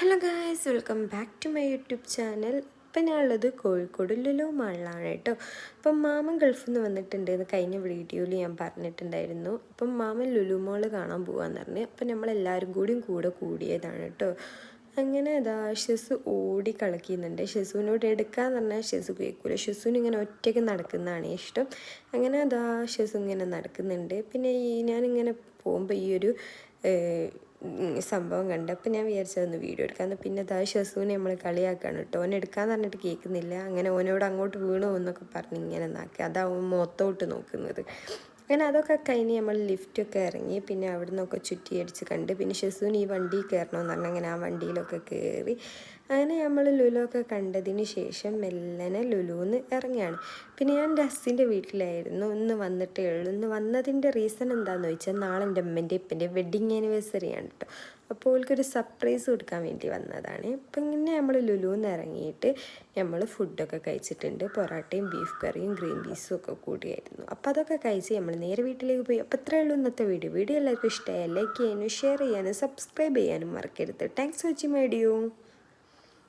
Hello guys, welcome back to my YouTube channel. ഇപ്പം ഞാനുള്ളത് കോഴിക്കോട് ലുലു മാളിലാണ് കേട്ടോ. അപ്പം മാമൻ ഗൾഫിൽ നിന്ന് വന്നിട്ടുണ്ട് എന്ന് കഴിഞ്ഞ വീഡിയോയിൽ ഞാൻ പറഞ്ഞിട്ടുണ്ടായിരുന്നു. അപ്പം മാമൻ ലുലു മാൾ കാണാൻ പോകാമെന്ന് പറഞ്ഞ് അപ്പം നമ്മളെല്ലാവരും കൂടെ കൂടിയതാണ് കേട്ടോ. അങ്ങനെ അതാ ഷെസു ഓടി കളിക്കുന്നുണ്ട്. ഷെസുവിനോട് എടുക്കാന്ന് പറഞ്ഞാൽ ഷെസു കേൾക്കൂല. ഷെസുവിന് ഇങ്ങനെ ഒറ്റയ്ക്ക് നടക്കുന്നതാണ് ഇഷ്ടം. അങ്ങനെ അതാ ഷെസു ഇങ്ങനെ നടക്കുന്നുണ്ട്. പിന്നെ ഞാനിങ്ങനെ പോകുമ്പോൾ ഈ ഒരു സംഭവം കണ്ട് അപ്പം ഞാൻ വിചാരിച്ചതൊന്ന് വീഡിയോ എടുക്കാമെന്ന്. പിന്നെ അതാ ഷെസുവിനെ നമ്മൾ കളിയാക്കുകയാണ് കേട്ടോ. ഓൻ എടുക്കാമെന്ന് പറഞ്ഞിട്ട് കേൾക്കുന്നില്ല. അങ്ങനെ ഓനോട് അങ്ങോട്ട് വീണോ എന്നൊക്കെ പറഞ്ഞ് ഇങ്ങനെ നാക്കി അതാവും മുഖത്തോട്ട് നോക്കുന്നത്. അങ്ങനെ അതൊക്കെ കഴിഞ്ഞ് നമ്മൾ ലിഫ്റ്റൊക്കെ ഇറങ്ങി. പിന്നെ അവിടെ നിന്നൊക്കെ ചുറ്റിയടിച്ച് കണ്ട് പിന്നെ ഷെസുവിന് ഈ വണ്ടിയിൽ കയറണമെന്ന് പറഞ്ഞാൽ അങ്ങനെ ആ വണ്ടിയിലൊക്കെ കയറി. അങ്ങനെ നമ്മൾ ലുലു ഒക്കെ കണ്ടതിന് ശേഷം മെല്ലനെ ലുലുന്ന് ഇറങ്ങിയാണ്. പിന്നെ ഞാൻ എൻ്റെ ഹസ്സിൻ്റെ വീട്ടിലായിരുന്നു ഇന്ന് വന്നിട്ടേ ഉള്ളൂ. ഇന്ന് വന്നതിൻ്റെ റീസൺ എന്താണെന്ന് ചോദിച്ചാൽ നാളെ എൻ്റെ അമ്മൻ്റെ ഇപ്പൻ്റെ വെഡ്ഡിങ് ആനിവേഴ്സറിയാണ് കേട്ടോ. അപ്പോൾ ഓൾക്കൊരു സർപ്രൈസ് കൊടുക്കാൻ വേണ്ടി വന്നതാണ്. അപ്പം ഇങ്ങനെ നമ്മൾ ലുലുന്ന് ഇറങ്ങിയിട്ട് നമ്മൾ ഫുഡൊക്കെ കഴിച്ചിട്ടുണ്ട്. പൊറോട്ടയും ബീഫ് കറിയും ഗ്രീൻ പീസും ഒക്കെ കൂടിയായിരുന്നു. അപ്പോൾ അതൊക്കെ കഴിച്ച് നമ്മൾ നേരെ വീട്ടിലേക്ക് പോയി. അപ്പോൾ ഇത്രയേ ഉള്ളൂ ഇന്നത്തെ വീഡിയോ എല്ലാവർക്കും ഇഷ്ടമായി ലൈക്ക് ചെയ്യാനും ഷെയർ ചെയ്യാനും സബ്സ്ക്രൈബ് ചെയ്യാനും മറക്കരുത്. Thanks for watching my video.